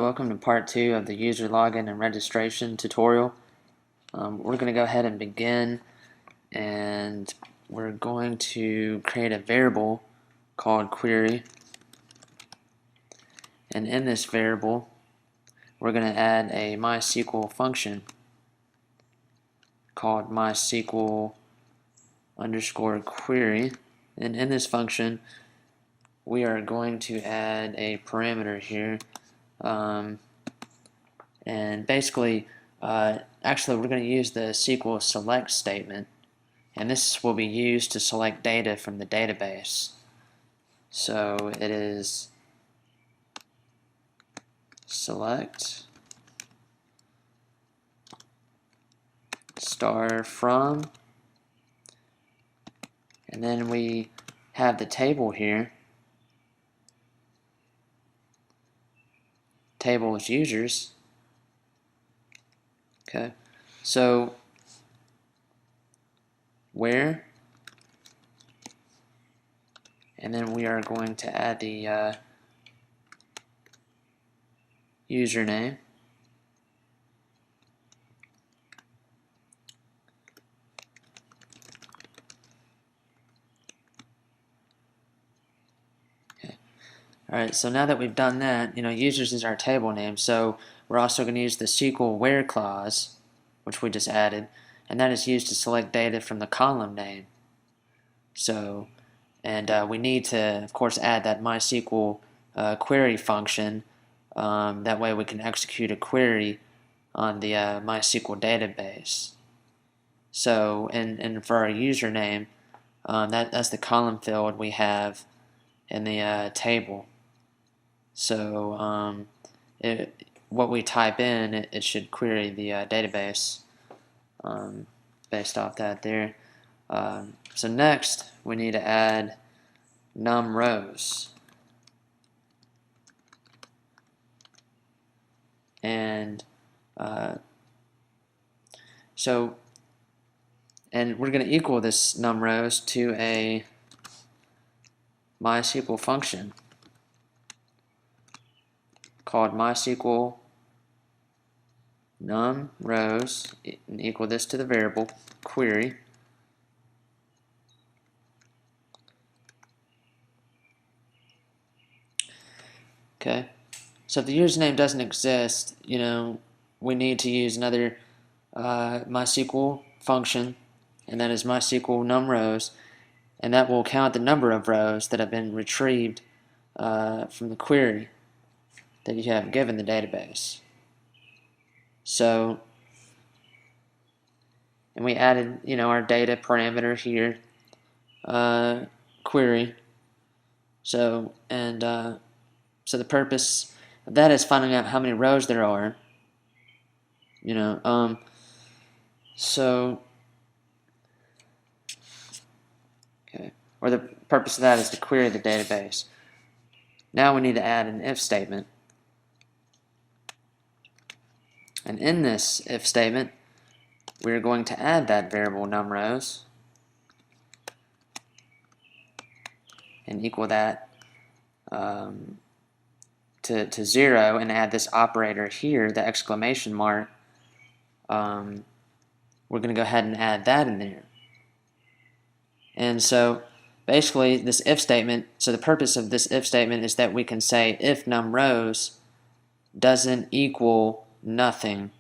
welcome to part 2 of the user login and registration tutorial. We're going to go ahead and begin, and we're going to create a variable called query, and in this variable we're going to add a MySQL function called MySQL_query, and in this function we are going to add a parameter here. And basically, actually we're going to use the SQL select statement, and this will be used to select data from the database. So it is select star from, and then we have the table here. Table is users. Okay, so where, and then we are going to add the username. Alright, so now that we've done that, users is our table name, so we're also going to use the SQL where clause, which we just added, and that is used to select data from the column name. So, and we need to, of course, add that MySQL query function. That way we can execute a query on the MySQL database. So, and for our username, that's the column field we have in the table. So what we type in, it should query the database based off that there. So next, we need to add num rows. And and we're going to equal this num rows to a MySQL function called MySQL num rows, and equal this to the variable query. Okay, so if the username doesn't exist, we need to use another MySQL function, and that is MySQL num rows, and that will count the number of rows that have been retrieved from the query that you have given the database. So, and we added, our data parameter here, query. So, and so the purpose of that is finding out how many rows there are. So, okay, or the purpose of that is to query the database. Now we need to add an if statement. And in this if statement, we're going to add that variable num rows and equal that to 0, and add this operator here, the exclamation mark. We're going to go ahead and add that in there. And so basically this if statement, so the purpose of this if statement is that we can say if num rows doesn't equal nothing,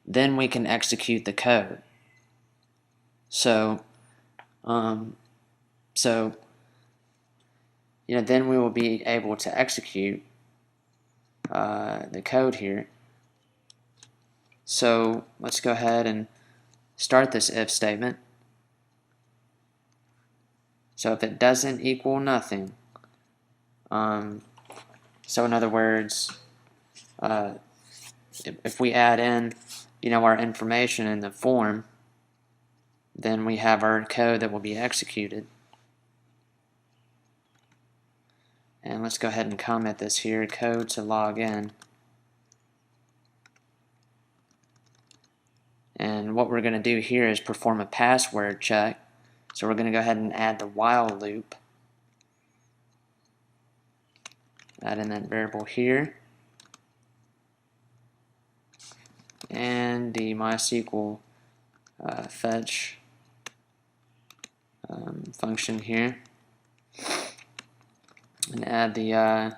then we can execute the code. So then we will be able to execute the code here. So let's go ahead and start this if statement. So if it doesn't equal nothing, so in other words, if we add in, our information in the form, then we have our code that will be executed. And let's go ahead and comment this here, code to log in. And what we're going to do here is perform a password check. So we're going to go ahead and add the while loop. Add in that variable here. and the MySQL fetch function here, and add the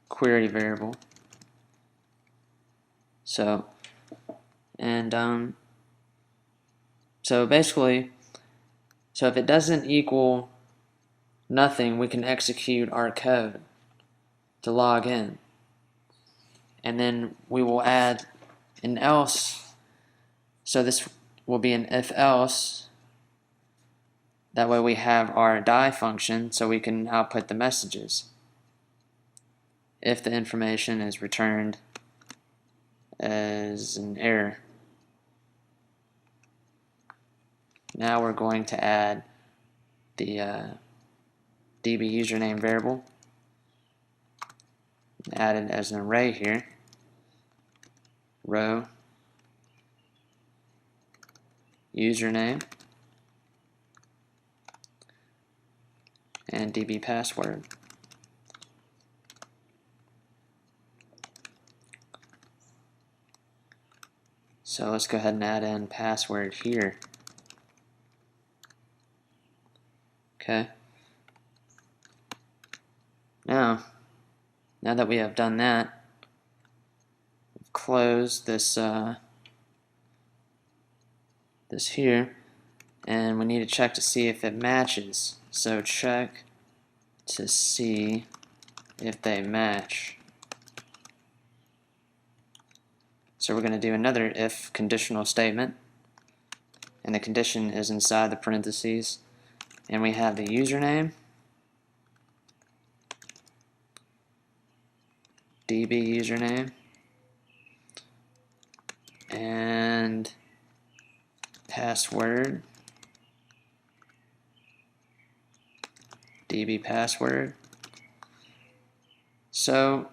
query variable. So basically, if it doesn't equal nothing, we can execute our code to log in, and then we will add an else. So this will be an if else. That way we have our die function so we can output the messages if the information is returned as an error. Now we're going to add the DB username variable, add it as an array here, row username and DB password. So let's go ahead and add in password here. Okay. Now that we have done that, we've closed this this here, and we need to check to see if it matches. So check to see if they match. So we're going to do another if conditional statement, and the condition is inside the parentheses, and we have the username, DB username, and password, DB password. So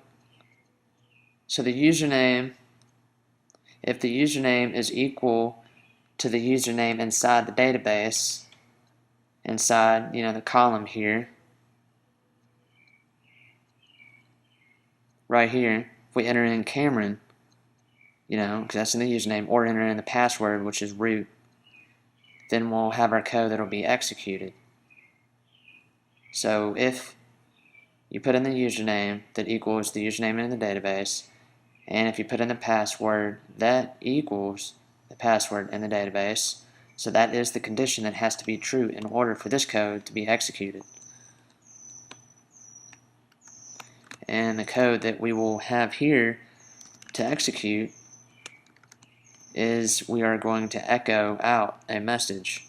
the username, if the username is equal to the username inside the database, inside the column here, right here, if we enter in Cameron, because that's in the username, or enter in the password, which is root, then we'll have our code that will be executed. So if you put in the username that equals the username in the database, and if you put in the password that equals the password in the database, so that is the condition that has to be true in order for this code to be executed. And the code that we will have here to execute is we are going to echo out a message,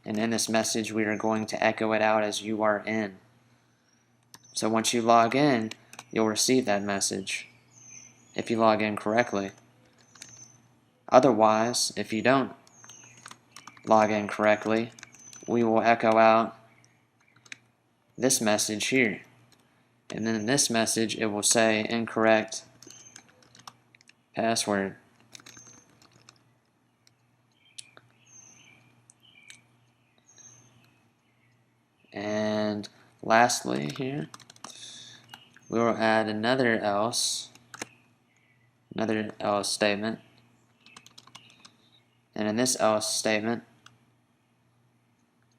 and in this message we are going to echo it out as you are in. So once you log in, you'll receive that message if you log in correctly. Otherwise, if you don't log in correctly, we will echo out this message here, and then in this message it will say incorrect password. And lastly here, we will add another else statement, and in this else statement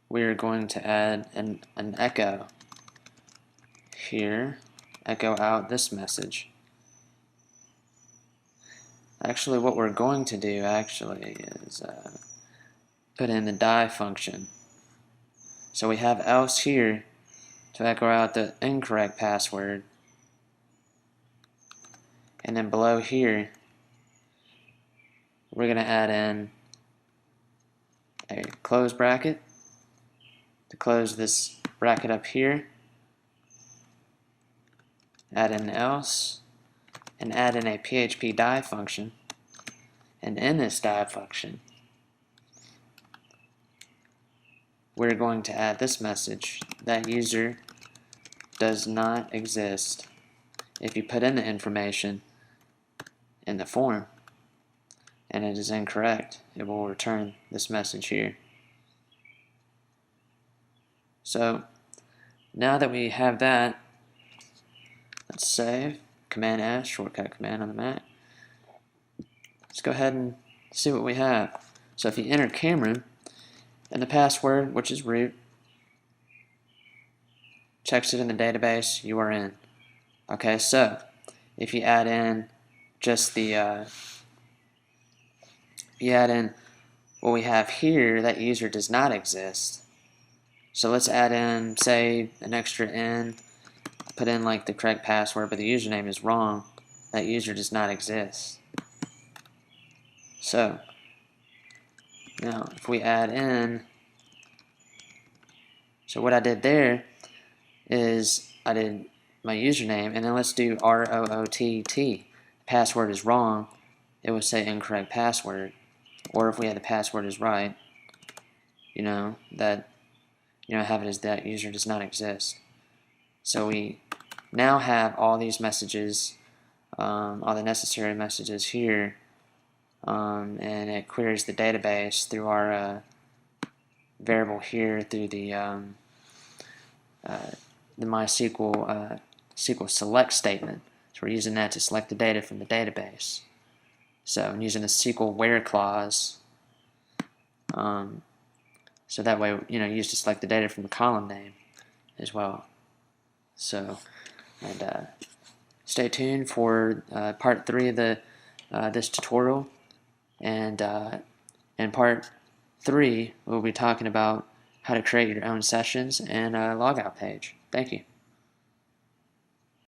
we are going to add an echo here, echo out this message. Actually, what we're going to do is put in the die function. So we have else here to echo out the incorrect password, and then below here we're going to add in a close bracket to close this bracket up here, add in else, and add in a PHP die function. And in this die function we're going to add this message: that user does not exist. If you put in the information in the form and it is incorrect, it will return this message here. So now that we have that, let's save, Command S, shortcut command on the Mac, let's go ahead and see what we have. So if you enter Cameron and the password, which is root, checks it in the database, you are in. Okay, so if you add in just the what we have here, that user does not exist. So let's add in, say, an extra N, put in like the correct password, but the username is wrong. That user does not exist. So now if we add in, so what I did there is I did my username, and then let's do ROOTT. Password is wrong, it would say incorrect password. Or if we had the password is right, have it as that user does not exist. So we now have all these messages, all the necessary messages here, and it queries the database through our variable here through the MySQL SQL select statement. So we're using that to select the data from the database. So I'm using a SQL where clause, so that way used to select the data from the column name as well. So, and stay tuned for part 3 of this tutorial, and in part 3 we'll be talking about how to create your own sessions and a logout page. Thank you.